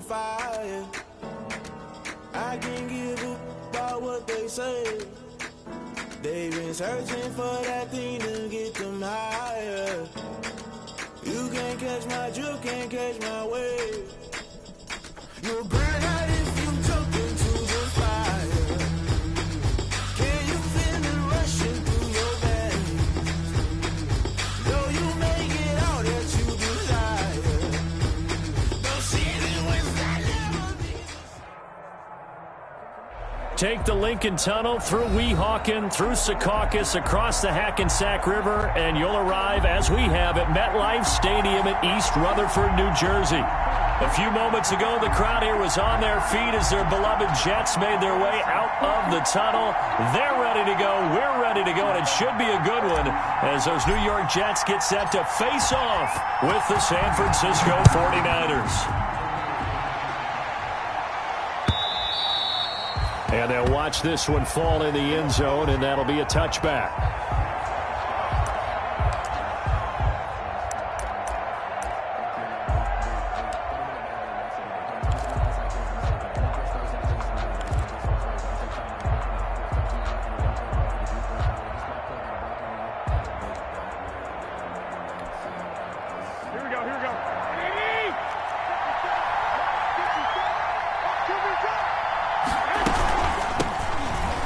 fire. I can't give up about what they say. They've been searching for that thing to get them higher. You can't catch my drift, can't catch my wave. You'll burn out if you jump into the fire. Can you feel it rushing through your veins? Though you make it all that you desire. Don't see the wins that never be. Take the Lincoln Tunnel through Weehawken, through Secaucus, across the Hackensack River, and you'll arrive, as we have, at MetLife Stadium in East Rutherford, New Jersey. A few moments ago, the crowd here was on their feet as their beloved Jets made their way out of the tunnel. They're ready to go. We're ready to go, and it should be a good one as those New York Jets get set to face off with the San Francisco 49ers. And they'll watch this one fall in the end zone, and that'll be a touchback.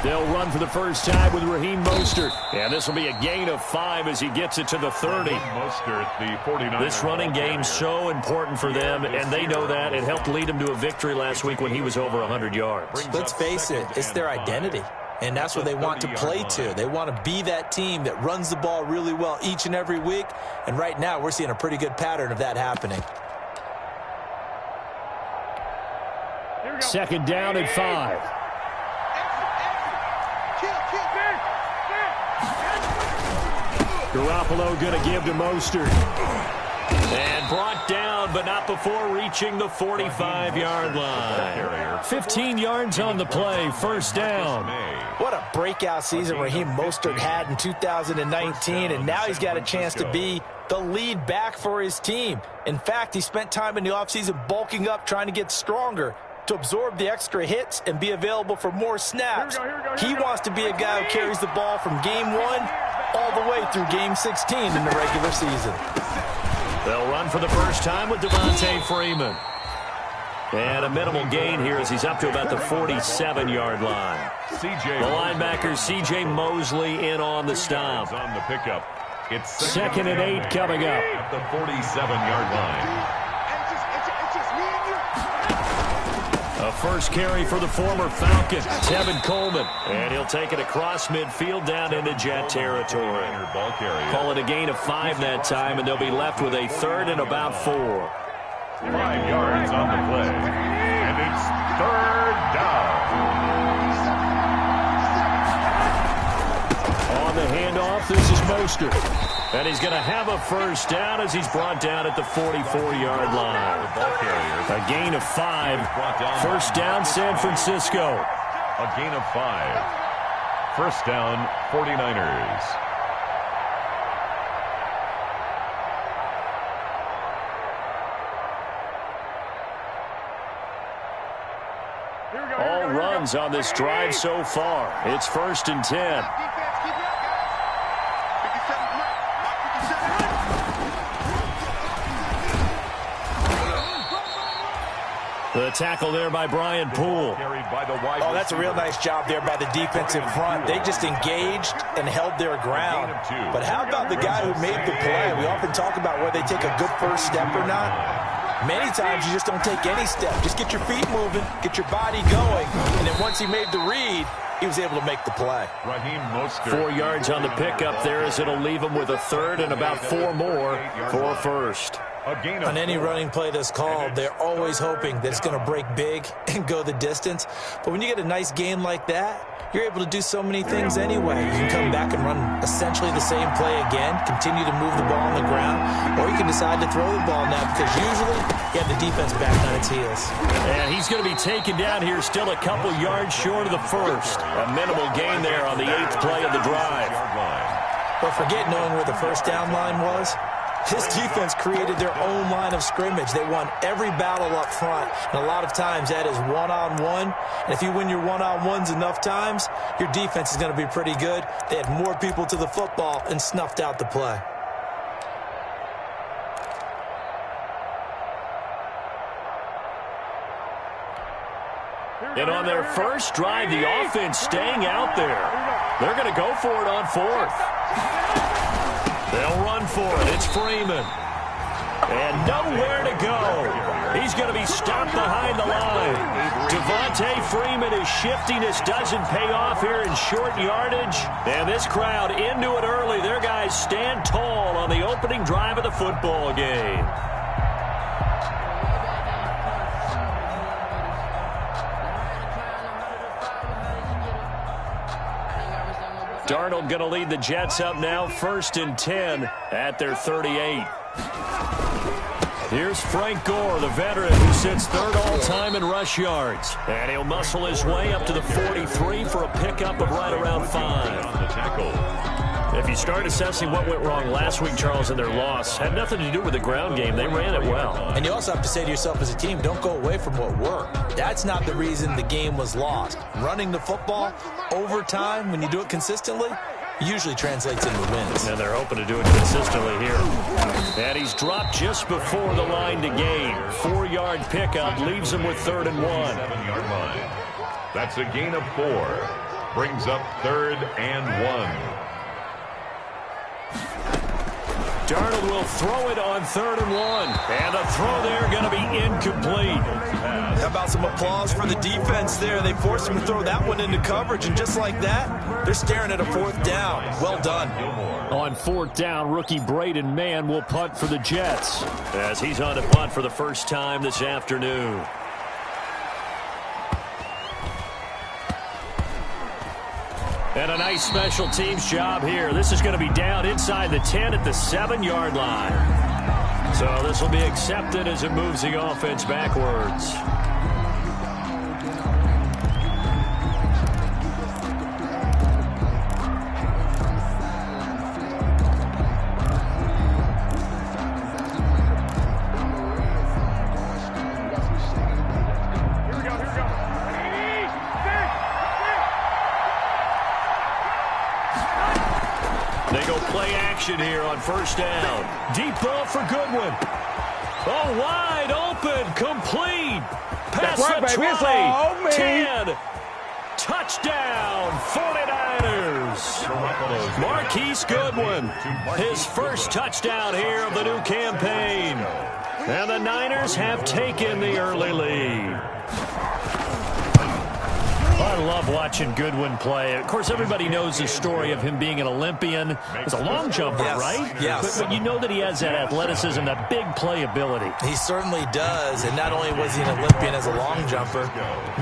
They'll run for the first time with Raheem Mostert. And this will be a gain of 5 as he gets it to the 30. Mostert, the 49ers. This running game so important for them, and they know that. It helped lead them to a victory last week when he was over 100 yards. Let's face it, it's their identity. And that's what they want to play to. They want to be that team that runs the ball really well each and every week. And right now, we're seeing a pretty good pattern of that happening. Second down and 5. Garoppolo going to give to Mostert. And brought down, but not before reaching the 45-yard line. 15 yards on the play, first down. What a breakout season Raheem Mostert had in 2019, and now he's got a chance to be the lead back for his team. In fact, he spent time in the offseason bulking up, trying to get stronger to absorb the extra hits and be available for more snaps. He wants to be a guy who carries the ball from game 1 all the way through game 16 in the regular season. They'll run for the first time with Devontae Freeman. And a minimal gain here as he's up to about the 47-yard line. The linebacker, C.J. Mosley, in on the stop. On the pickup. It's second and 8 coming up. At the 47-yard line. A first carry for the former Falcon, Tevin Coleman. And he'll take it across midfield down into Jet territory. Call it a gain of 5 that time, and they'll be left with a third and about 4. 5 yards on the play. And it's third down. On the handoff, this is Mostert. And he's going to have a first down as he's brought down at the 44-yard line. A gain of 5. First down, San Francisco. A gain of 5. First down, 49ers. All runs on this drive so far. It's first and 10. The tackle there by Brian Poole. Oh, that's a real nice job there by the defensive front. They just engaged and held their ground. But how about the guy who made the play? We often talk about whether they take a good first step or not. Many times you just don't take any step. Just get your feet moving, get your body going, and then once he made the read, he was able to make the play. 4 yards on the pickup there as it'll leave him with a third and about 4 more for a first. On any running play that's called, they're always hoping that it's going to break big and go the distance. But when you get a nice game like that, you're able to do so many things anyway. You can come back and run essentially the same play again, continue to move the ball on the ground, or you can decide to throw the ball now because usually you have the defense back on its heels. And he's going to be taken down here still a couple yards short of the first. A minimal gain there on the 8th play of the drive. But forget knowing where the first down line was. This defense created their own line of scrimmage. They won every battle up front, and a lot of times that is one-on-one. And if you win your one-on-ones enough times, your defense is going to be pretty good. They had more people to the football and snuffed out the play. And on their first drive, the offense staying out there. They're going to go for it on fourth. They'll run for it. It's Freeman. And nowhere to go. He's going to be stopped behind the line. Devontae Freeman is shifting. This doesn't pay off here in short yardage. And this crowd into it early. Their guys stand tall on the opening drive of the football game. Darnold going to lead the Jets up now, 1st and 10 at their 38. Here's Frank Gore, the veteran who sits 3rd all-time in rush yards. And he'll muscle his way up to the 43 for a pickup of right around 5. If you start assessing what went wrong last week, Charles, in their loss, had nothing to do with the ground game. They ran it well. And you also have to say to yourself as a team, don't go away from what worked. That's not the reason the game was lost. Running the football over time, when you do it consistently, usually translates into wins. And they're hoping to do it consistently here. And he's dropped just before the line to gain. 4-yard pickup leaves him with 3rd and 1. 7-yard line. That's a gain of 4. Brings up 3rd and 1. Darnold will throw it on 3rd and 1. And the throw there going to be incomplete. How about some applause for the defense there? They forced him to throw that one into coverage, and just like that, they're staring at a 4th down. Well done. On 4th down, rookie Braden Mann will punt for the Jets as he's on to punt for the first time this afternoon. And a nice special teams job here. This is going to be down inside the 10 at the 7-yard line. So this will be accepted as it moves the offense backwards. Here on 1st down. Deep ball for Goodwin. Oh, wide open. Complete. Pass the 20. 10. Touchdown. 49ers. Marquise Goodwin. His first touchdown here of the new campaign. And the Niners have taken the early lead. I love watching Goodwin play. Of course, everybody knows the story of him being an Olympian. He's a long jumper, right? Yes. But you know that he has that athleticism, that big playability. He certainly does. And not only was he an Olympian as a long jumper,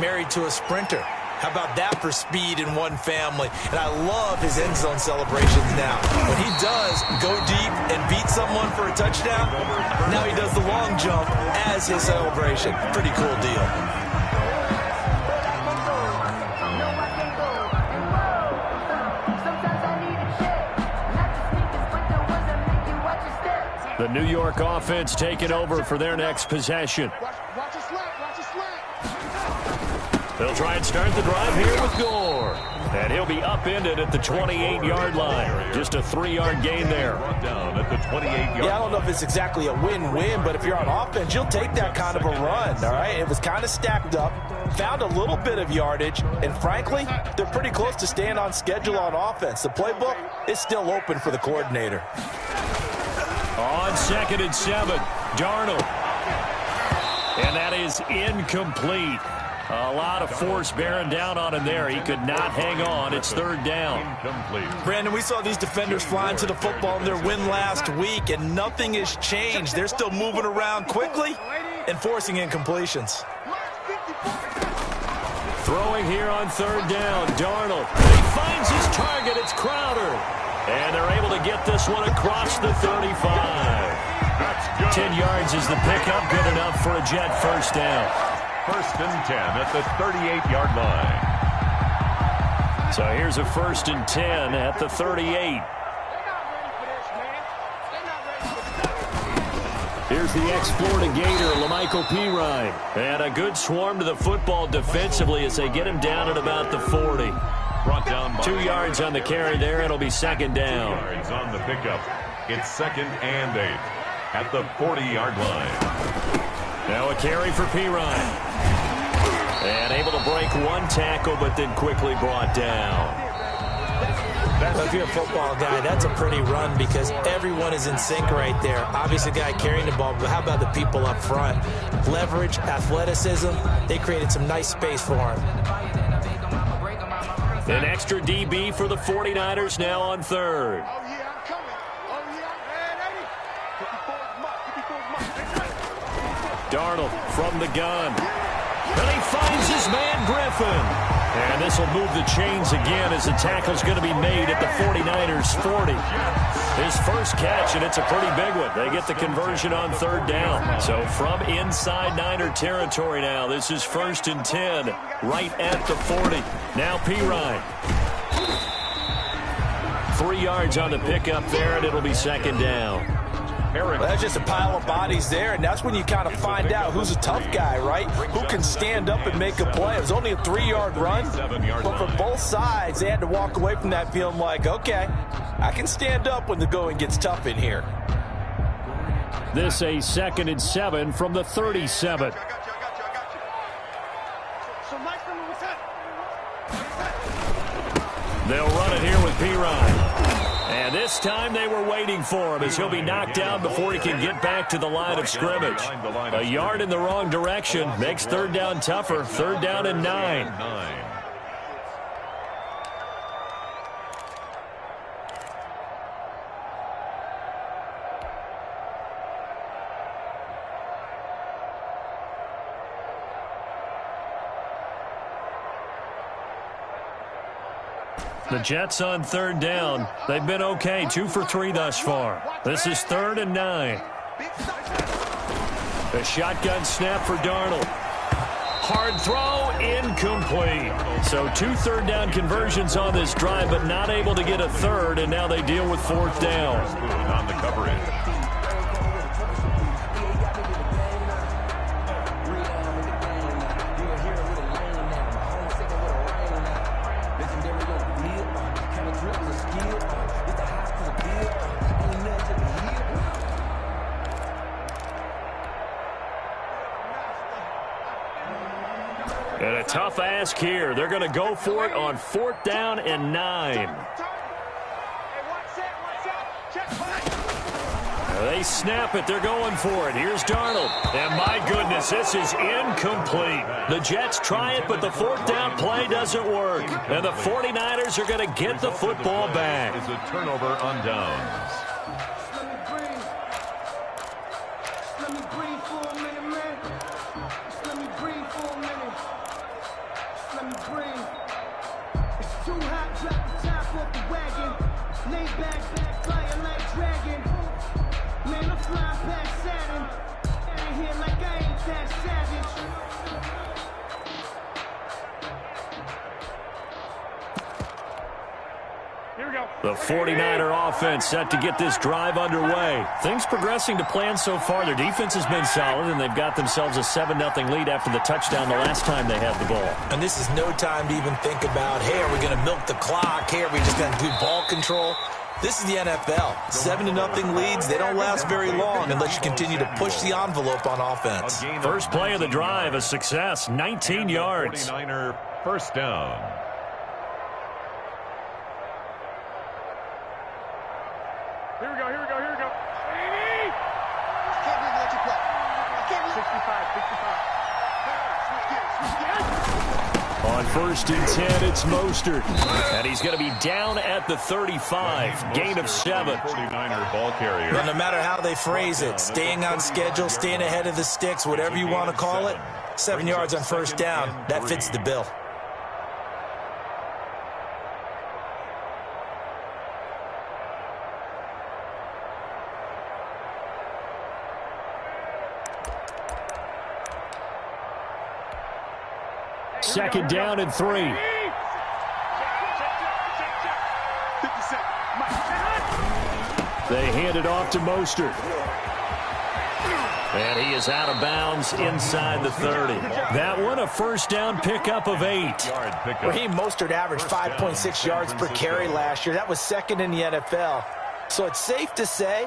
married to a sprinter. How about that for speed in one family? And I love his end zone celebrations now. When he does go deep and beat someone for a touchdown, now he does the long jump as his celebration. Pretty cool deal. The New York offense taking over for their next possession. They'll try and start the drive here with Gore. And he'll be upended at the 28-yard line. Just a 3-yard gain there. Down at the 28-yard line. Yeah, I don't know if it's exactly a win-win, but if you're on offense, you'll take that kind of a run, all right? It was kind of stacked up, found a little bit of yardage, and frankly, they're pretty close to staying on schedule on offense. The playbook is still open for the coordinator. On 2nd and 7, Darnold. And that is incomplete. A lot of force bearing down on him there. He could not hang on. It's 3rd down. Incomplete. Brandon, we saw these defenders flying to the football in their win last week, and nothing has changed. They're still moving around quickly and forcing incompletions. Throwing here on 3rd down, Darnold. He finds his target. It's Crowder. And they're able to get this one across the 35. That's good. 10 yards is the pickup. Good enough for a Jet first down. 1st and 10 at the 38-yard line. So here's a 1st and 10 at the 38. Here's the ex-Florida Gator, LaMichael Pirine. And a good swarm to the football defensively as they get him down at about the 40. Brought down by 2 yards on the carry there. It'll be second down. 2 yards on the pickup. It's 2nd and 8 at the 40-yard line. Now a carry for Pirine. And able to break one tackle, but then quickly brought down. Well, if you're a football guy, that's a pretty run because everyone is in sync right there. Obviously, the guy carrying the ball, but how about the people up front? Leverage, athleticism, they created some nice space for him. An extra DB for the 49ers now on third. Darnold from the gun. And he finds his man Griffin. And this will move the chains again as the tackle's going to be made at the 49ers 40. His first catch, and it's a pretty big one. They get the conversion on third down. So from inside Niner territory now, this is 1st and 10, right at the 40. Now Pirine. 3 yards on the pickup there, and it'll be second down. Well, that's just a pile of bodies there, and that's when you kind of find out who's a tough guy, right? Who can stand up and make a play. It was only a 3-yard run, but for both sides, they had to walk away from that feeling like, okay, I can stand up when the going gets tough in here. This a 2nd and 7 from the 37. They'll run it here with Pirine. And this time they were waiting for him as he'll be knocked down before he can get back to the line of scrimmage. A yard in the wrong direction makes third down tougher. 3rd down and 9. The Jets on 3rd down. They've been okay, 2 for 3 thus far. This is 3rd and 9. A shotgun snap for Darnold. Hard throw, incomplete. So 2 3rd down conversions on this drive, but not able to get a third, and now they deal with 4th down. On the coverage. And a tough ask here. They're going to go for it on 4th down and 9. They snap it. They're going for it. Here's Darnold. And my goodness, this is incomplete. The Jets try it, but the 4th down play doesn't work. And the 49ers are going to get the football back. Is a turnover on downs. The 49er offense set to get this drive underway. Things progressing to plan so far. Their defense has been solid, and they've got themselves a 7-0 lead after the touchdown the last time they had the ball. And this is no time to even think about, hey, are we going to milk the clock? Hey, are we just going to do ball control? This is the NFL. 7-0 leads, they don't last very long unless you continue to push the envelope on offense. First play of the drive, a success, 19 yards. 49er first down. Here we go. I can't believe that you play. I can't believe 65. On 1st and 10, it's Mostert. And he's going to be down at the 35. Gain of 7. 49er ball carrier. But no matter how they phrase it, staying on schedule, staying ahead of the sticks, whatever you want to call it, 7 yards on 1st down, that fits the bill. Second down and 3. They hand it off to Mostert. And he is out of bounds inside the 30. That one, a first down pickup of 8. Raheem Mostert averaged 5.6 yards per carry last year. That was second in the NFL. So it's safe to say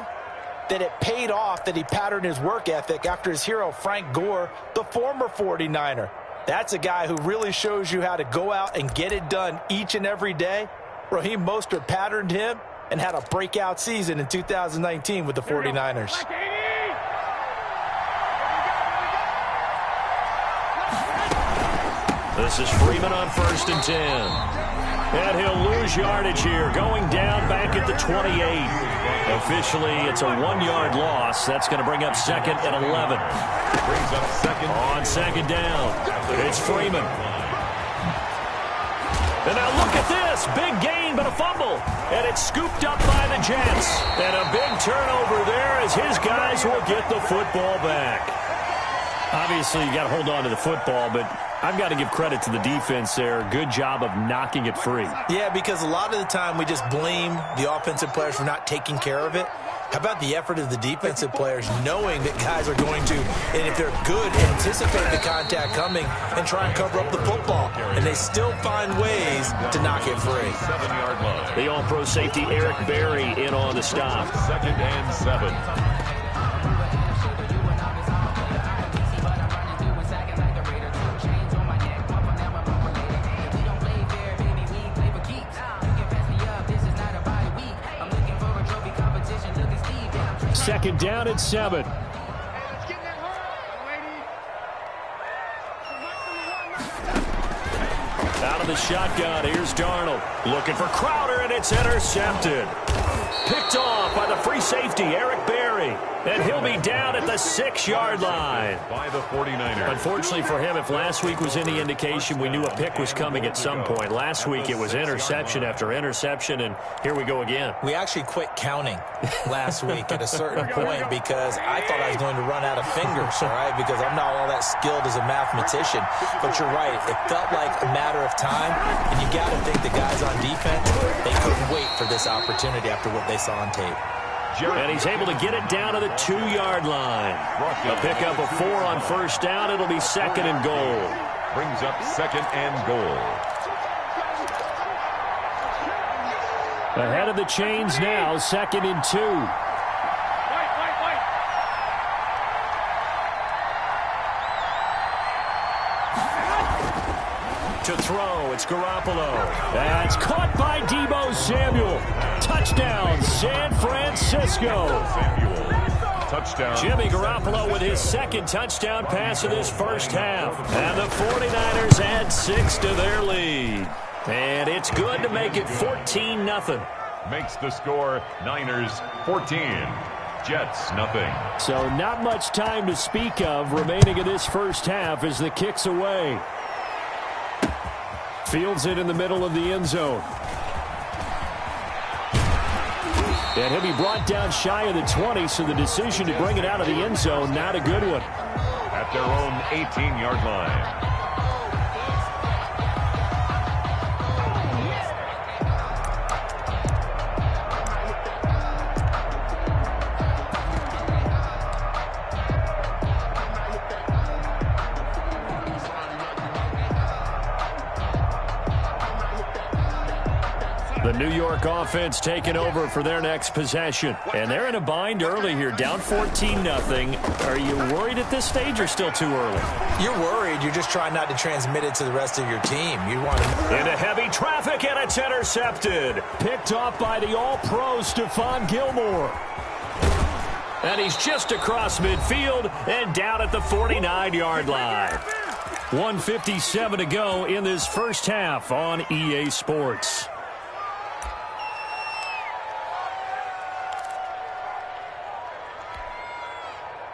that it paid off that he patterned his work ethic after his hero, Frank Gore, the former 49er. That's a guy who really shows you how to go out and get it done each and every day. Raheem Mostert patterned him and had a breakout season in 2019 with the 49ers. This is Freeman on 1st and 10. And he'll lose yardage here, going down back at the 28. Officially, it's a 1-yard loss. That's going to bring up 2nd and 11. Brings up second. On 2nd down, it's Freeman. And now look at this. Big gain, but a fumble. And it's scooped up by the Jets. And a big turnover there as his guys will get the football back. Obviously, you got to hold on to the football, but I've got to give credit to the defense there. Good job of knocking it free. Yeah, because a lot of the time we just blame the offensive players for not taking care of it. How about the effort of the defensive players knowing that guys are going to, and if they're good, anticipate the contact coming and try and cover up the football. And they still find ways to knock it free. 7-yard line. The all-pro safety Eric Berry in on the stop. 2nd and 7. Second down at 7. Out of the shotgun, here's Darnold. Looking for Crowder, and it's intercepted. Picked off by the free safety, Eric Berry. And he'll be down at the 6-yard line. By the 49ers. Unfortunately for him, if last week was any indication, we knew a pick was coming at some point. Last week it was interception after interception, and here we go again. We actually quit counting last week at a certain point because I thought I was going to run out of fingers, all right, because I'm not all that skilled as a mathematician. But you're right. It felt like a matter of time, and you got to think the guys on defense, they couldn't wait for this opportunity after what they saw on tape. And he's able to get it down to the 2-yard line. A pickup of 4 on 1st down. It'll be 2nd and goal. Brings up 2nd and goal. Ahead of the chains now, 2nd and 2. To throw, it's Garoppolo. That's caught by Deebo Samuel. Touchdown, San Francisco. Touchdown. Jimmy Garoppolo with his 2nd touchdown pass of this first half. And the 49ers add 6 to their lead. And it's good to make it 14-0. Makes the score Niners 14. Jets nothing. So not much time to speak of remaining in this first half as the kick's away. Fields it in the middle of the end zone. And he'll be brought down shy of the 20, so the decision to bring it out of the end zone, not a good one. At their own 18-yard line. The New York offense taking over for their next possession. And they're in a bind early here, down 14-0. Are you worried at this stage or still too early? You're worried. You're just trying not to transmit it to the rest of your team. You want to... Into heavy traffic, and it's intercepted. Picked off by the all-pro Stephon Gilmore. And he's just across midfield and down at the 49-yard line. 1:57 to go in this first half on EA Sports.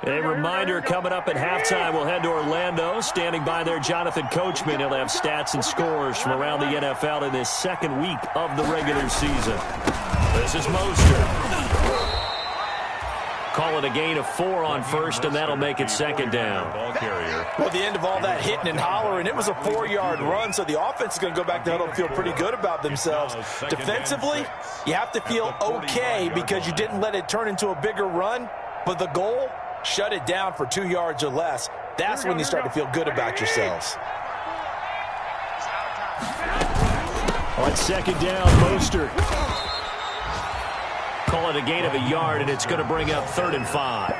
A reminder, coming up at halftime, we'll head to Orlando. Standing by there, Jonathan Coachman. He'll have stats and scores from around the NFL in this second week of the regular season. This is Mostert. Call it a gain of 4 on first, and that'll make it 2nd down. Ball carrier. Well, at the end of all that hitting and hollering, it was a 4-yard run, so the offense is going to go back to huddle and feel pretty good about themselves. Defensively, you have to feel okay because you didn't let it turn into a bigger run, but the goal shut it down for 2 yards or less. That's when you start to feel good about yourselves. On second down, Mostert. Call it a gain of a yard, and it's going to bring up 3rd and 5.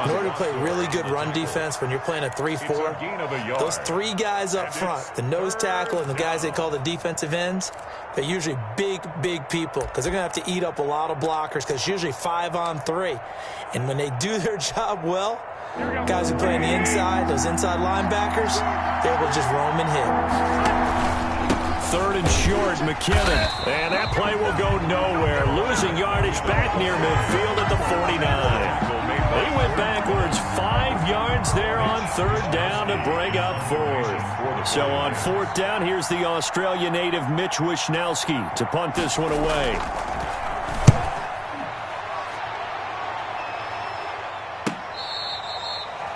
In order to play really good run defense when you're playing a 3-4, those 3 guys up front, the nose tackle and the guys they call the defensive ends, they're usually big people because they're going to have to eat up a lot of blockers because it's usually 5 on 3. And when they do their job well, guys who play on the inside, those inside linebackers, they're able to just roam and hit. 3rd and short, McKinnon. And that play will go nowhere. Losing yardage back near midfield at the 49. He went backwards 5 yards there on 3rd down to bring up 4th. So on 4th down, here's the Australia native Mitch Wishnowsky to punt this one away.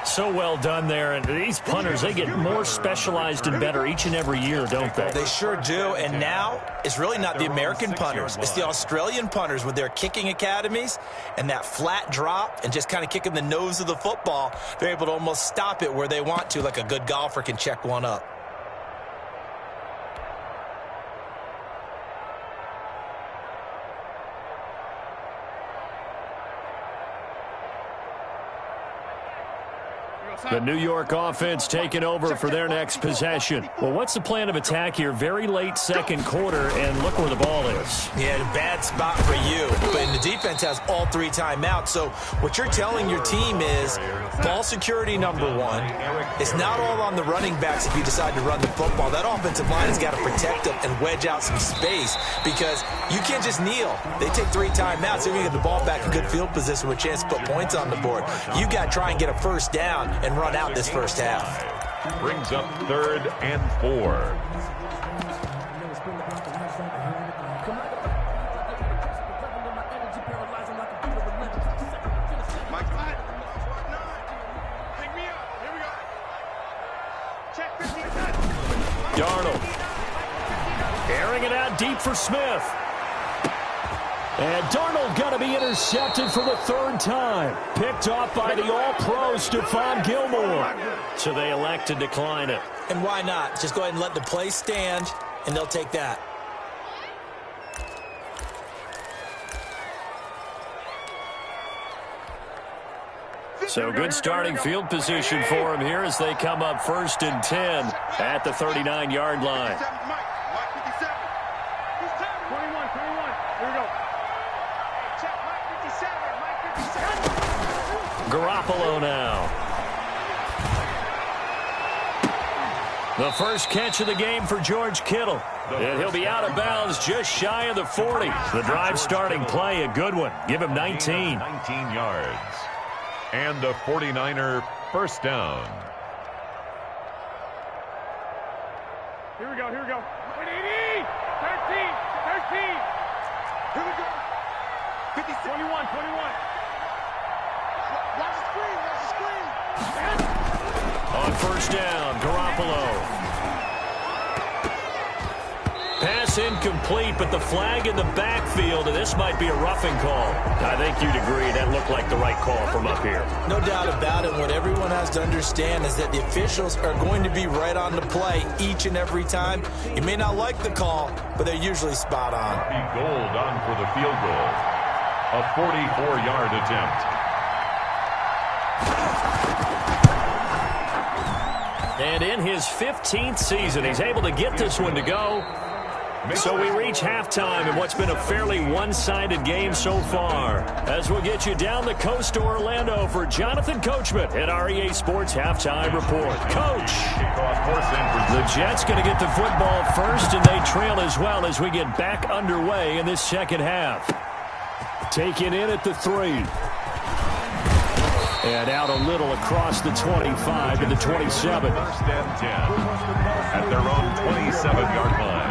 So well done there, and these punters, they get more specialized and better each and every year, don't they? They sure do, and now it's really not the American punters. It's the Australian punters with their kicking academies and that flat drop and just kind of kicking the nose of the football. They're able to almost stop it where they want to, like a good golfer can check one up. The New York offense taking over for their next possession. Well, what's the plan of attack here? Very late second quarter, and look where the ball is. Yeah, bad spot for you. But the defense has all 3 timeouts. So what you're telling your team is ball security number 1. It's not all on the running backs if you decide to run the football. That offensive line has got to protect them and wedge out some space because you can't just kneel. They take 3 timeouts. They're going to get the ball back in good field position with a chance to put points on the board. You got to try and get a first down and run out this first half. Brings up 3rd and 4. Darnold. Airing it out deep for Smith. And Darnold going to be intercepted for the 3rd time. Picked off by the All-Pro Stephon Gilmore. So they elect to decline it. And why not? Just go ahead and let the play stand, and they'll take that. So good starting field position for him here as they come up 1st and 10 at the 39-yard line. 21. Here we go. Garoppolo now. The first catch of the game for George Kittle. And he'll be out of bounds just shy of the 40. The drive starting play, a good one. Give him 19. 19 yards. And a 49er first down. Here we go. 13. Here we go. 21. Watch the screen. On first down, Garoppolo. Pass incomplete, but the flag in the backfield, and this might be a roughing call. I think you'd agree that looked like the right call from up here. No doubt about it. What everyone has to understand is that the officials are going to be right on the play each and every time. You may not like the call, but they're usually spot on. Gold on for the field goal. A 44-yard attempt. And in his 15th season, he's able to get this one to go. So we reach halftime in what's been a fairly one-sided game so far. As we'll get you down the coast to Orlando for Jonathan Coachman at our EA Sports Halftime Report. Coach, the Jets going to get the football first, and they trail as well as we get back underway in this second half. Taken in at the 3. And out a little across the 25 to the 27. First and 10 at their own 27-yard line.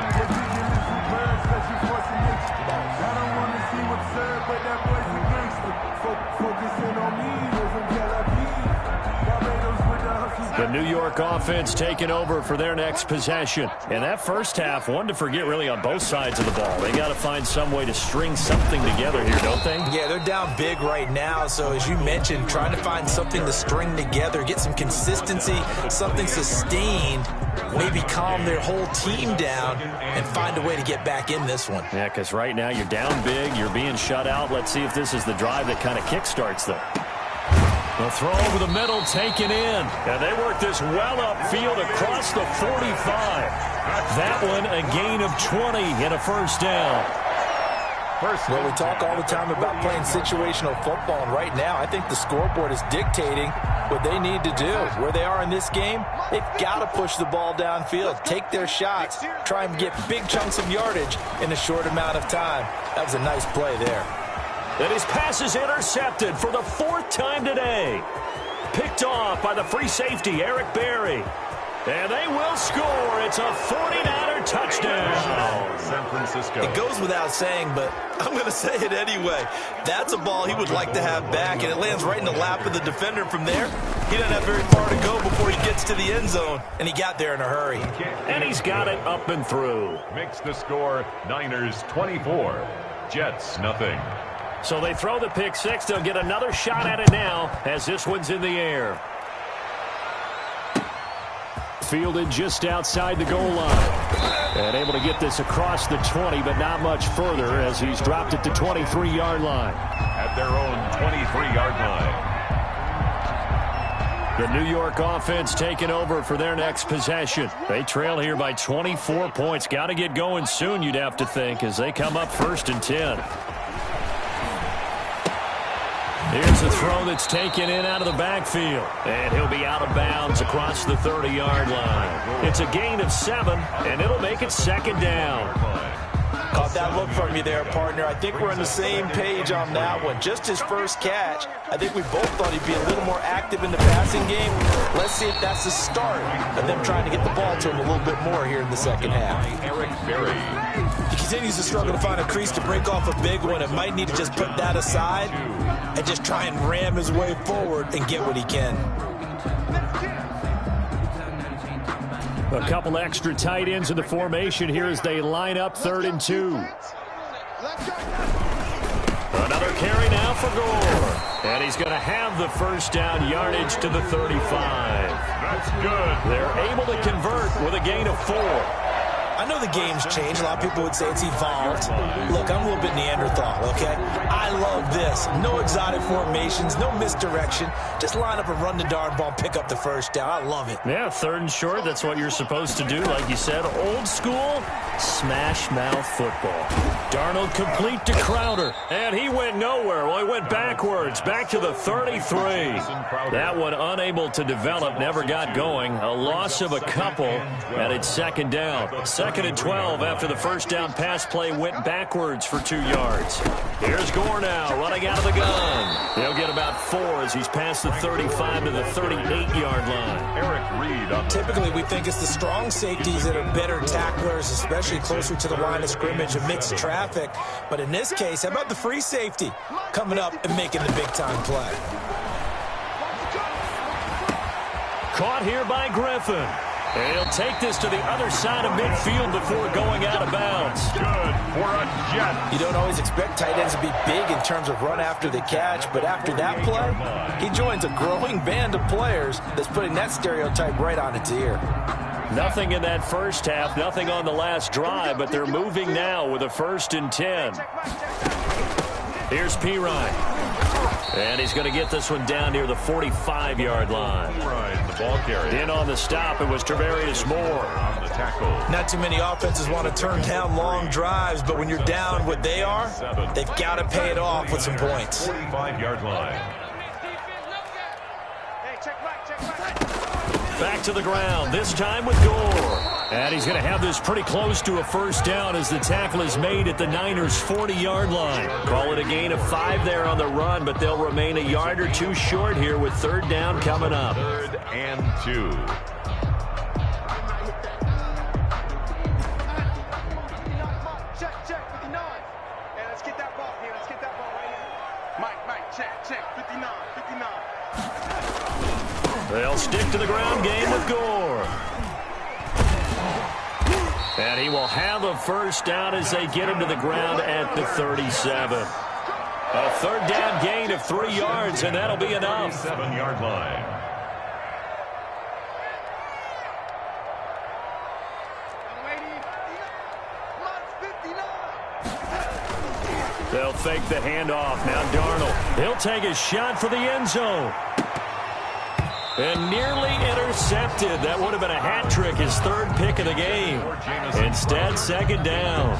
The New York offense taking over for their next possession. And that first half, one to forget really on both sides of the ball. They got to find some way to string something together here, don't they? Yeah, they're down big right now. So as you mentioned, trying to find something to string together, get some consistency, something sustained, maybe calm their whole team down and find a way to get back in this one. Yeah, because right now you're down big, you're being shut out. Let's see if this is the drive that kind of kickstarts them. The throw over the middle, taken in. And they work this well upfield across the 45. That one a gain of 20 and a first down. Well, we talk all the time about playing situational football, and right now I think the scoreboard is dictating what they need to do. Where they are in this game, they've got to push the ball downfield, take their shots, try and get big chunks of yardage in a short amount of time. That was a nice play there. And his pass is intercepted for the fourth time today. Picked off by the free safety, Eric Berry. And they will score. It's a 49er touchdown. San Francisco. It goes without saying, but I'm going to say it anyway. That's a ball he would like to have back, and it lands right in the lap of the defender from there. He doesn't have very far to go before he gets to the end zone, and he got there in a hurry. And he's got it up and through. Makes the score Niners 24, Jets nothing. So they throw the pick six. They'll get another shot at it now as this one's in the air. Fielded just outside the goal line. And able to get this across the 20, but not much further as he's dropped it to 23-yard line. At their own 23-yard line. The New York offense taking over for their next possession. They trail here by 24 points. Got to get going soon, you'd have to think, as they come up 1st and 10. Here's a throw that's taken in out of the backfield. And he'll be out of bounds across the 30-yard line. It's a gain of 7, and it'll make it 2nd down. Caught that look from you there, partner. I think we're on the same page on that one. Just his first catch. I think we both thought he'd be a little more active in the passing game. Let's see if that's the start of them trying to get the ball to him a little bit more here in the second half. Eric Berry. He continues to struggle to find a crease to break off a big one and might need to just put that aside and just try and ram his way forward and get what he can. A couple extra tight ends in the formation here as they line up 3rd and 2. Another carry now for Gore. And he's going to have the first down, yardage to the 35. That's good. They're able to convert with a gain of 4. I know the game's changed. A lot of people would say it's evolved. Look, I'm a little bit Neanderthal, okay? I love this. No exotic formations, no misdirection. Just line up and run the darn ball, pick up the first down. I love it. Yeah, 3rd and short. That's what you're supposed to do. Like you said, old school, smash mouth football. Darnold complete to Crowder. And he went nowhere. Well, he went backwards, back to the 33. That one unable to develop, never got going. A loss of a couple, and it's 2nd down. 2nd and 12 after the first down pass play went backwards for 2 yards. Here's Gore now running out of the gun. He'll get about 4 as he's past the 35 to the 38-yard line. Eric Reed. Typically, we think it's the strong safeties that are better tacklers, especially closer to the line of scrimmage amidst traffic. But in this case, how about the free safety coming up and making the big-time play? Caught here by Griffin. And he'll take this to the other side of midfield before going out of bounds. Good for a Jet. You don't always expect tight ends to be big in terms of run after the catch, but after that play, he joins a growing band of players that's putting that stereotype right on its ear. Nothing in that first half, nothing on the last drive, but they're moving now with a 1st and 10. Here's Pirine. And he's going to get this one down near the 45-yard line. Right, the ball carrier. In on the stop, it was Travarius Moore. On the tackle. Not too many offenses want to turn down long drives, but when you're down what they are, they've got to pay it off with some points. 45-yard line. Back to the ground, this time with Gore. And he's going to have this pretty close to a first down as the tackle is made at the Niners' 40-yard line. Call it a gain of 5 there on the run, but they'll remain a yard or 2 short here with 3rd down coming up. 3rd and 2. Check, 59. Hey, let's get that ball here. Let's get that ball right here. Mike, check, 59. They'll stick to the ground game with Gore. And he will have a first down as they get him to the ground at the 37. A third down gain of 3 yards, and that'll be enough. 7-yard line. They'll fake the handoff. Now Darnold. He'll take a shot for the end zone. And nearly intercepted. That would have been a hat trick, his 3rd pick of the game. Instead, 2nd down.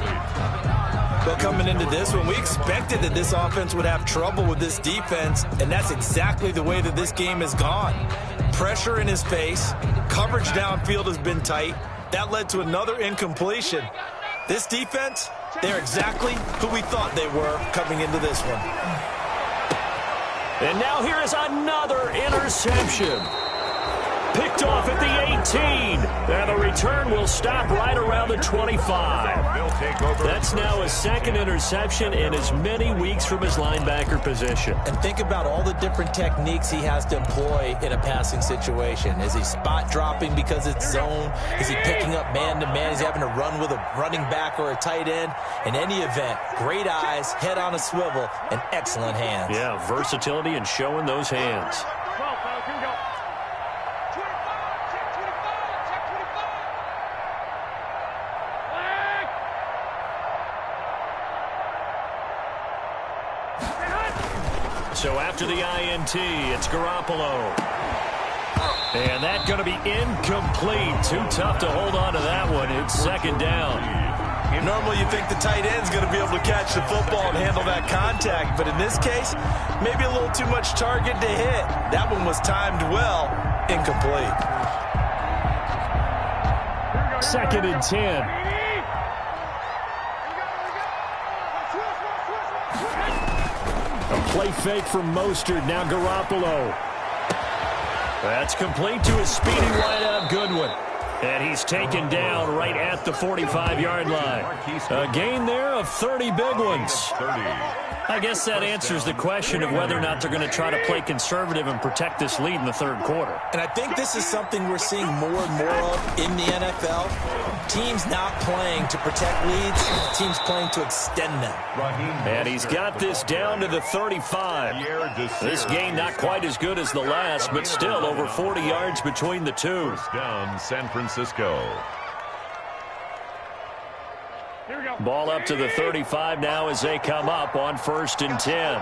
Well, coming into this one, we expected that this offense would have trouble with this defense, and that's exactly the way that this game has gone. Pressure in his face. Coverage downfield has been tight. That led to another incompletion. This defense, they're exactly who we thought they were coming into this one. And now here is another interception. Picked off at the 18. And the return will stop right around the 25. That's now his 2nd interception in as many weeks from his linebacker position. And think about all the different techniques he has to employ in a passing situation. Is he spot dropping because it's zone? Is he picking up man-to-man? Is he having to run with a running back or a tight end? In any event, great eyes, head on a swivel, and excellent hands. Yeah, versatility and showing those hands. So after the INT, it's Garoppolo. And that's going to be incomplete. Too tough to hold on to that one. It's 2nd down. Normally you think the tight end's going to be able to catch the football and handle that contact. But in this case, maybe a little too much target to hit. That one was timed well. Incomplete. 2nd and 10. A play fake from Mostert. Now Garoppolo. That's complete to his speedy wideout Goodwin. And he's taken down right at the 45-yard line. A gain there of 30 big ones. I guess that answers the question of whether or not they're going to try to play conservative and protect this lead in the 3rd quarter. And I think this is something we're seeing more and more of in the NFL. Teams not playing to protect leads, teams playing to extend them. And he's got this down to the 35. This game not quite as good as the last, but still over 40 yards between the two. First down, San Francisco. Ball up to the 35 now as they come up on 1st and 10.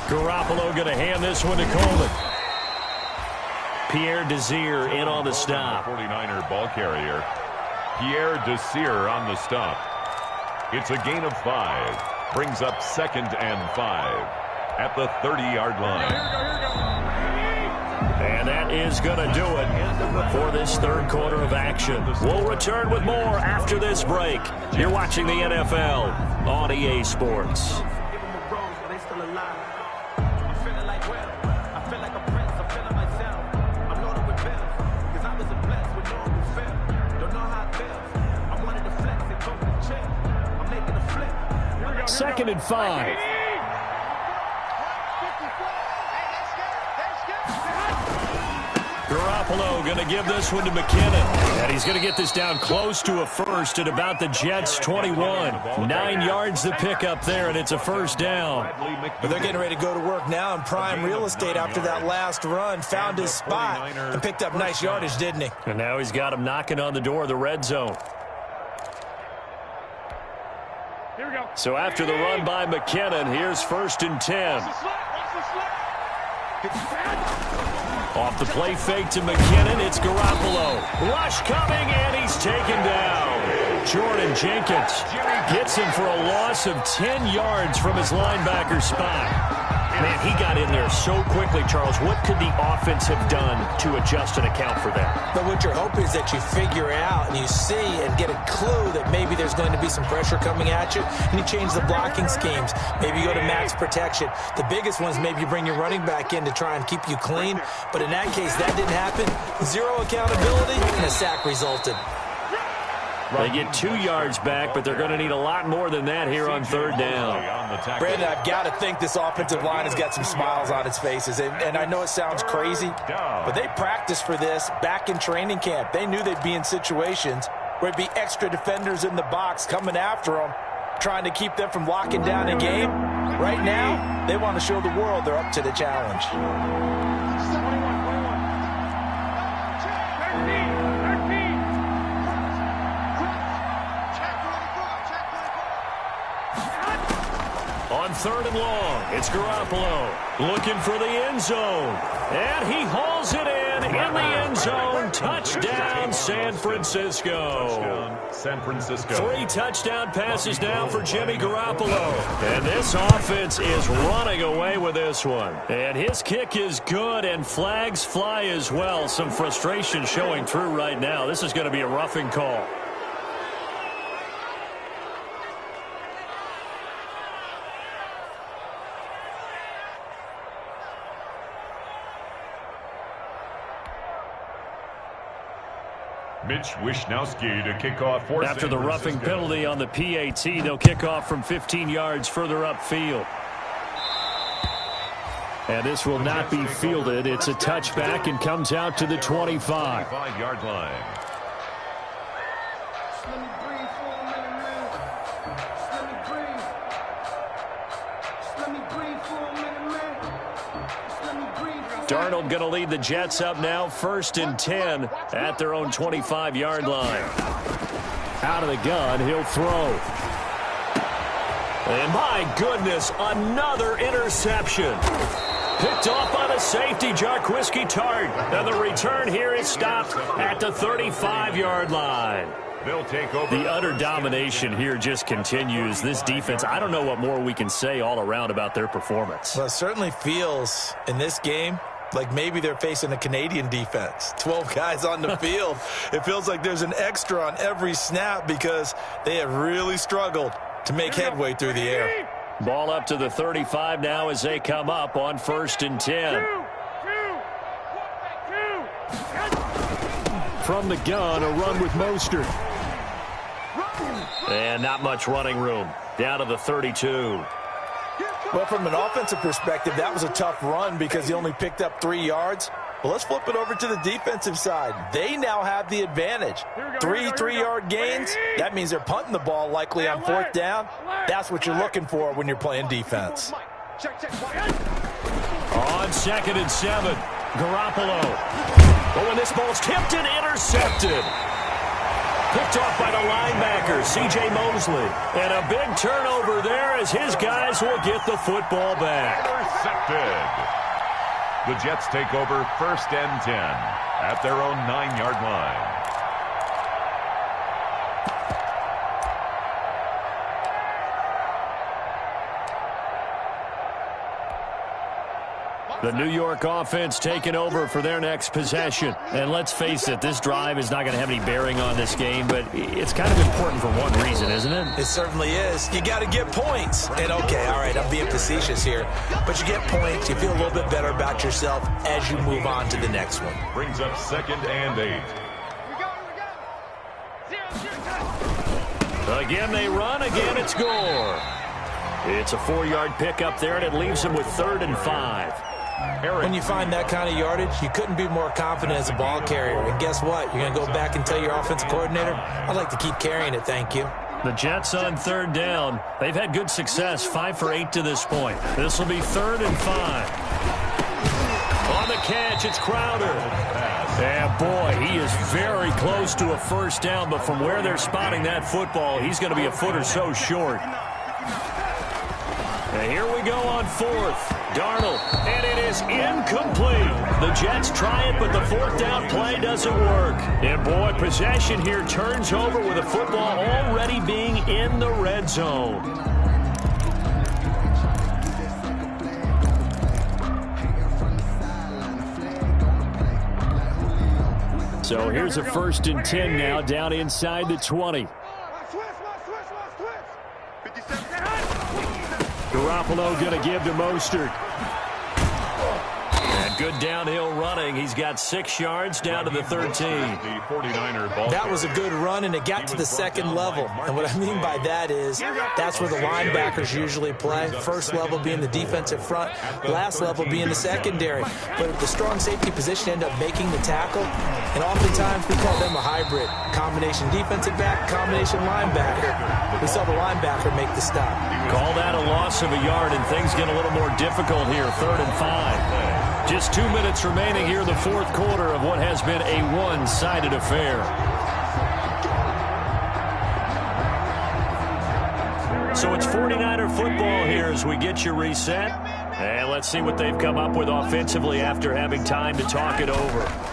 Garoppolo going to hand this one to Coleman. Pierre Desir in on the stop. 49er ball carrier. Pierre Desir on the stop. It's a gain of 5. Brings up 2nd and 5 at the 30-yard line. And that is going to do it for this 3rd quarter of action. We'll return with more after this break. You're watching the NFL on EA Sports. Second and 5. Garoppolo going to give this one to McKinnon. And he's going to get this down close to a first at about the Jets' 21. 9 yards to pick up there, and it's a first down. But they're getting ready to go to work now in prime real estate after that last run. Found his spot and picked up nice yardage, didn't he? And now he's got him knocking on the door of the red zone. Here we go. So after the run by McKinnon, here's 1st and 10. Off the play fake to McKinnon, it's Garoppolo. Rush coming, and he's taken down. Jordan Jenkins gets him for a loss of 10 yards from his linebacker spot. Man, he got in there so quickly, Charles. What could the offense have done to adjust and account for that? But what you're hoping is that you figure out and you see and get a clue that maybe there's going to be some pressure coming at you, and you change the blocking schemes. Maybe you go to max protection. The biggest one is maybe you bring your running back in to try and keep you clean. But in that case, that didn't happen. Zero accountability, and a sack resulted. They get 2 yards back, but they're going to need a lot more than that here on third down. Brandon, I've got to think this offensive line has got some smiles on its faces. And I know it sounds crazy, but they practiced for this back in training camp. They knew they'd be in situations where it'd be extra defenders in the box coming after them, trying to keep them from locking down a game. Right now, they want to show the world they're up to the challenge. On third and long, it's Garoppolo looking for the end zone. And he hauls it in the end zone. Touchdown, San Francisco. San Francisco. 3 touchdown passes now for Jimmy Garoppolo. And this offense is running away with this one. And his kick is good, and flags fly as well. Some frustration showing through right now. This is going to be a roughing call. Mitch Wishnowski to kick off for After the San roughing Francisco. penalty on the PAT, they'll kick off from 15 yards further upfield. And this will not be fielded. It's a touchback and comes out to the 25. 25-yard line. Darnold going to lead the Jets up now, 1st and 10 at their own 25-yard line. Out of the gun, he'll throw. And my goodness, another interception. Picked off by the safety, Jarquiski Tart. And the return here is stopped at the 35-yard line. They'll take over. The utter domination here just continues. This defense, I don't know what more we can say all around about their performance. Well, it certainly feels in this game like maybe they're facing a Canadian defense. 12 guys on the field. It feels like there's an extra on every snap because they have really struggled to make headway through the air. Ball up to the 35 now as they come up on 1st and 10. From the gun, a run with Mostert. And not much running room. Down to the 32. Well, from an offensive perspective, that was a tough run because he only picked up 3 yards. Well, let's flip it over to the defensive side. They now have the advantage. 3 3-yard gains. That means they're punting the ball likely on 4th down. That's what you're looking for when you're playing defense. On 2nd and 7, Garoppolo. But when this ball's tipped and intercepted. Picked off by the linebacker, C.J. Mosley. And a big turnover there as his guys will get the football back. Intercepted. The Jets take over 1st and 10 at their own 9-yard line. The New York offense taking over for their next possession. And let's face it, this drive is not going to have any bearing on this game, but it's kind of important for one reason, isn't it? It certainly is. You got to get points. And okay, all right, I'm being facetious here, but you get points, you feel a little bit better about yourself as you move on to the next one. Brings up 2nd and 8. Again, they run. Again, it's Gore. It's a 4-yard pickup there, and it leaves them with 3rd and 5. When you find that kind of yardage, you couldn't be more confident as a ball carrier. And guess what? You're going to go back and tell your offensive coordinator, I'd like to keep carrying it, thank you. The Jets on 3rd down. They've had good success, 5 for 8 to this point. This will be 3rd and 5. On the catch, it's Crowder. And boy, he is very close to a 1st down, but from where they're spotting that football, he's going to be a foot or so short. And here we go on 4th. Darnold, and it is incomplete. The Jets try it, but the 4th down play doesn't work. And boy, possession here turns over with the football already being in the red zone. So here's a 1st and 10 now down inside the 20. Garoppolo going to give to Mostert. And And good downhill running. He's got 6 yards down to the 13. That was a good run, and it got to the second level. And what I mean by that is that's where the linebackers usually play. First level being the defensive front, last level being the secondary. But if the strong safety position end up making the tackle, and oftentimes we call them a hybrid. Combination defensive back, combination linebacker. We saw the linebacker make the stop. Call that a loss of a yard, and things get a little more difficult here. 3rd and 5. Just 2 minutes remaining here in the fourth quarter of what has been a one-sided affair. So it's 49er football here as we get you reset. And let's see what they've come up with offensively after having time to talk it over.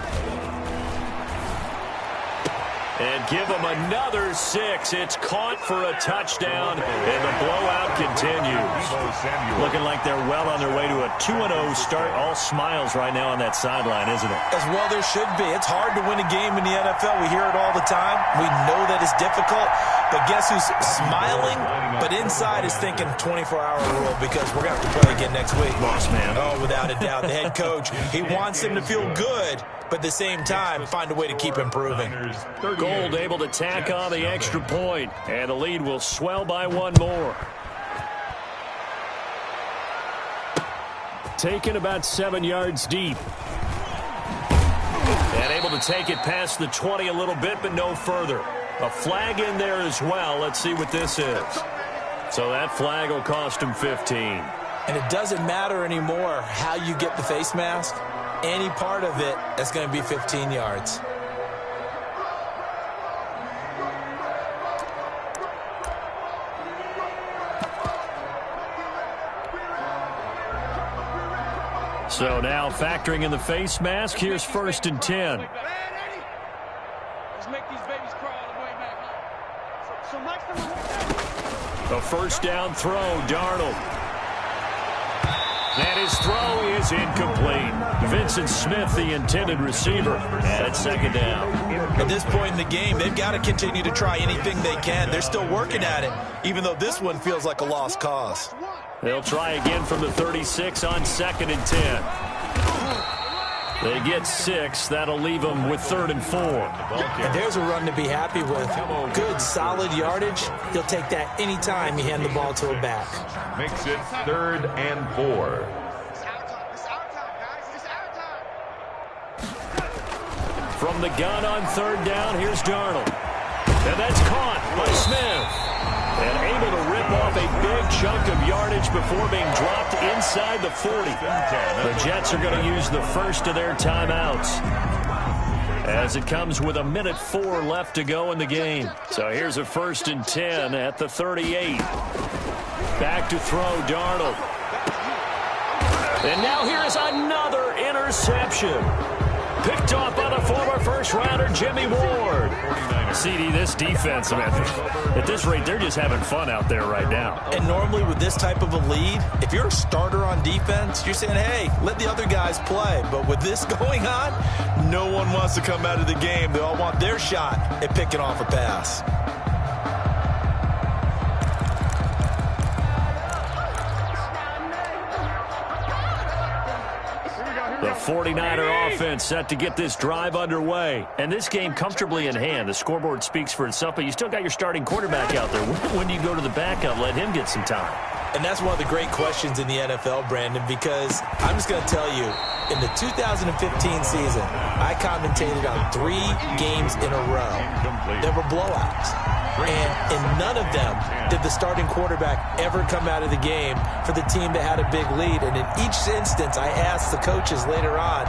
And give them another 6. It's caught for a touchdown, and the blowout continues. Looking like they're well on their way to a 2-0 start. All smiles right now on that sideline, isn't it? As well there should be. It's hard to win a game in the NFL. We hear it all the time. We know that it's difficult. But guess who's smiling, but inside is thinking 24-hour rule because we're going to have to play again next week. Boss man. Oh, without a doubt. The head coach, he wants them to feel good, but at the same time, find a way to keep improving. Gold able to tack on the extra point, and the lead will swell by 1 more. Taken about 7 yards deep. And able to take it past the 20 a little bit, but no further. A flag in there as well. Let's see what this is. So that flag will cost him 15. And it doesn't matter anymore how you get the face mask. Any part of it is going to be 15 yards. So now factoring in the face mask, here's 1st and 10. Let's make these babies cry all the way back home. A first down throw, Darnold. And his throw is incomplete. Vincent Smith, the intended receiver, and it's 2nd down. At this point in the game, they've got to continue to try anything they can. They're still working at it, even though this one feels like a lost cause. They'll try again from the 36 on 2nd and 10. They get 6. That'll leave them with 3rd and 4. And there's a run to be happy with. Good, solid yardage. He'll take that anytime you hand the ball to a back. Makes it 3rd and 4. From the gun on 3rd down, here's Darnold. And that's caught by Smith. And able to rip off a big chunk of yardage before being dropped inside the 40. The Jets are going to use the first of their timeouts as it comes with 1:04 left to go in the game. So here's a 1st and 10 at the 38. Back to throw, Darnold. And now here is another interception. Picked off by the former first-rounder Jimmy Ward. CD, this defense, man, at this rate, they're just having fun out there right now. And normally with this type of a lead, if you're a starter on defense, you're saying, hey, let the other guys play. But with this going on, no one wants to come out of the game. They all want their shot at picking off a pass. The 49er offense set to get this drive underway. And this game comfortably in hand. The scoreboard speaks for itself, but you still got your starting quarterback out there. When do you go to the backup, let him get some time? And that's one of the great questions in the NFL, Brandon, because I'm just going to tell you, in the 2015 season, I commentated on 3 games in a row. There were blowouts. And in none of them did the starting quarterback ever come out of the game for the team that had a big lead. And in each instance, I asked the coaches later on,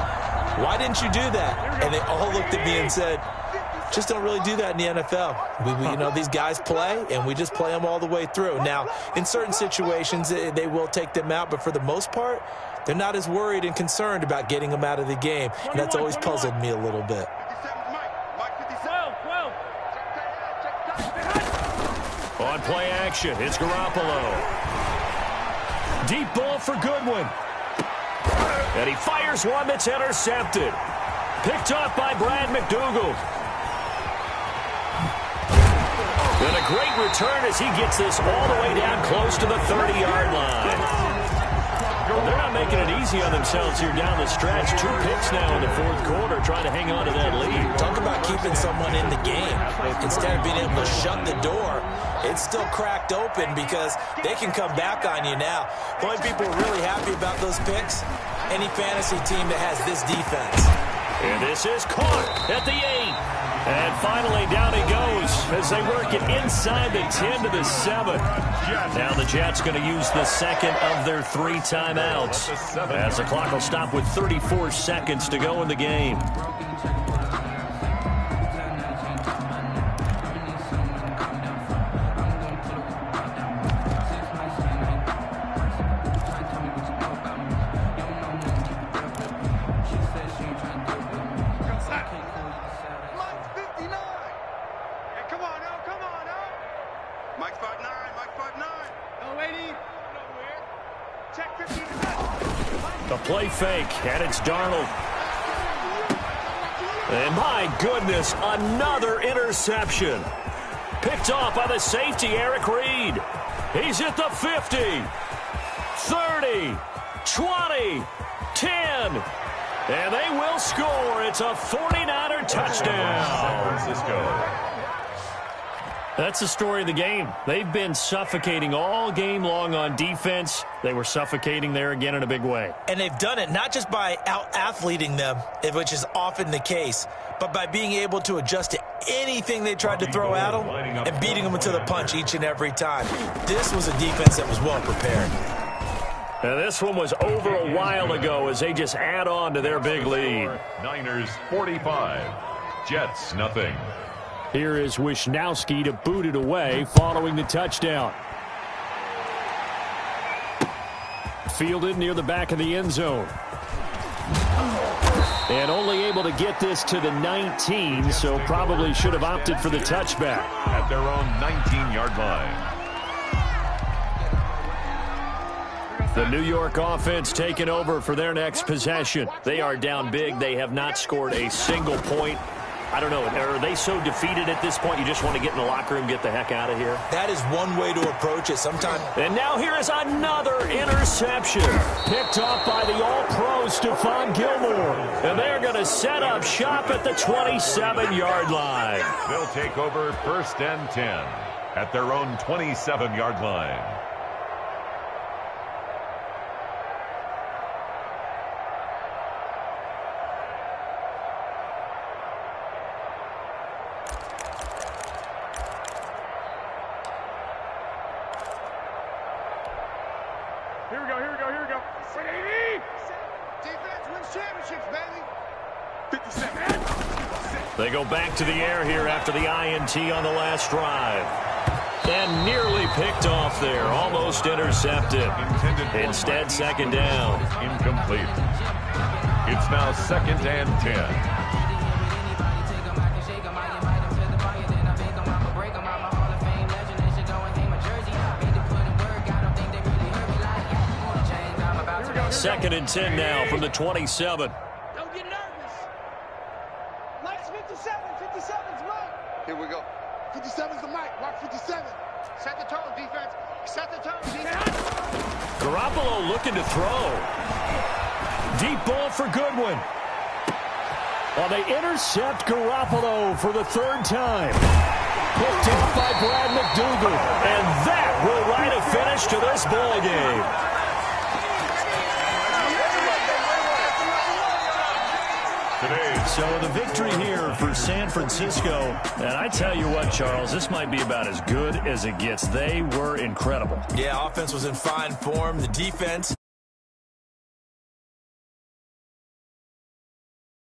why didn't you do that? And they all looked at me and said, just don't really do that in the NFL. You know, these guys play, and we just play them all the way through. Now, in certain situations, they will take them out, but for the most part, they're not as worried and concerned about getting them out of the game. And that's always puzzled me a little bit. On play action, it's Garoppolo. Deep ball for Goodwin. And he fires one that's intercepted. Picked off by Brad McDougal. And a great return as he gets this all the way down close to the 30-yard line. They're not making it easy on themselves here down the stretch. 2 picks now in the fourth quarter, trying to hang on to that lead. Talk about keeping someone in the game. Instead of being able to shut the door, it's still cracked open because they can come back on you now. The only people who are really happy about those picks, any fantasy team that has this defense. And this is caught at the 8. And finally, down he goes as they work it inside the 10 to the 7. Now the Jets going to use the second of their 3 timeouts as the clock will stop with 34 seconds to go in the game. The play fake, and it's Darnold. And my goodness, another interception. Picked off by the safety, Eric Reed. He's at the 50, 30, 20, 10. And they will score. It's a 49er touchdown. San Francisco. That's the story of the game. They've been suffocating all game long on defense. They were suffocating there again in a big way. And they've done it not just by out-athleting them, which is often the case, but by being able to adjust to anything they tried to throw at them and beating them into the punch each and every time. This was a defense that was well prepared. Now this one was over a while ago as they just add on to their big lead. Niners 45, Jets nothing. Here is Wisnowski to boot it away following the touchdown. Fielded near the back of the end zone. And only able to get this to the 19, so probably should have opted for the touchback. At their own 19-yard line. The New York offense taking over for their next possession. They are down big. They have not scored a single point. I don't know. Are they so defeated at this point you just want to get in the locker room, get the heck out of here? That is one way to approach it. Sometimes. And now here is another interception. Picked off by the All-Pro Stephon Gilmore. And they're going to set up shop at the 27-yard line. They'll take over 1st and 10 at their own 27-yard line. Here we go. 80. Defense wins championships, baby. 57. They go back to the air here after the INT on the last drive. And nearly picked off there. Almost intercepted. Instead, second down. Incomplete. It's now 2nd and 10. Second and 10 now from the 27. Don't get nervous. Mike's 57. 57's Mike. Here we go. 57's the Mike. Watch 57. Set the tone, defense. Set the tone, defense. Garoppolo looking to throw. Deep ball for Goodwin. Well, they intercept Garoppolo for the 3rd time. Picked off by Brad McDougal. And that will write a finish to this ball game. So the victory here for San Francisco. And I tell you what, Charles, this might be about as good as it gets. They were incredible. Yeah, offense was in fine form. The defense